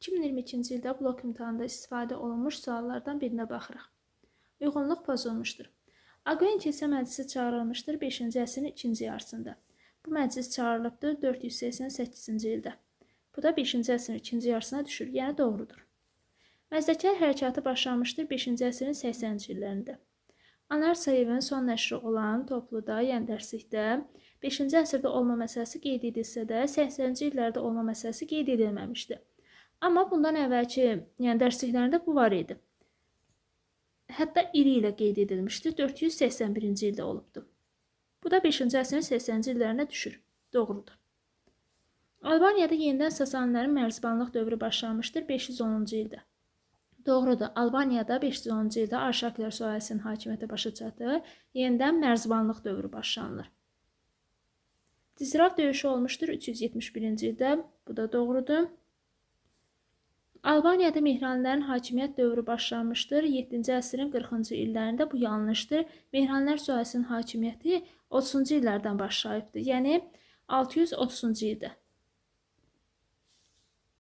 2022-ci ildə blok imtahanında istifadə olunmuş suallardan birinə baxırıq. Uyğunluq pozulmuşdur. Aqoin kilsə məclisi çağırılmışdır 5-ci əsrin ikinci yarısında. Bu məclis çağırılıbdır 488-ci ildə. Bu da 5-ci əsrin ikinci yarısına düşür, yəni doğrudur. Məzdəkilər hərəkatı başlanmışdır 5-ci əsrin 80-ci illərində. Anar Sayevin son nəşri olan Topluda, yəni dərslikdə 5-ci əsrdə olma məsələsi qeyd edilsə də 80-ci illərdə olma məsələsi qeyd edilməmişdi. Amma bundan əvvəlki, yəni dərsliklərində bu var idi. Hətta iri ilə qeyd edilmişdi, 481-ci ildə olubdu. Bu da 5-ci əsrin 80-ci illərinə düşür. Doğrudur. Albaniyada yenidən Sasanilərin mərzbanlıq dövrü başlanmışdır 510-cu ildə. Doğrudur. Albaniyada 510-cu ildə Arşaklər sülaləsinin hakimiyyəti başa çatır, yenidən mərzbanlıq dövrü başlanılır. Dizrav döyüşü olmuşdur 371-ci ildə, bu da doğrudur. Albaniyada Mehranlilərin hakimiyyət dövrü başlanmışdır 7-ci əsrin 40-cı illərində, bu yanlışdır. Mehranilər sülaləsinin hakimiyyəti 30-cu illərdən başlayıbdır, yəni 630-cu ildə.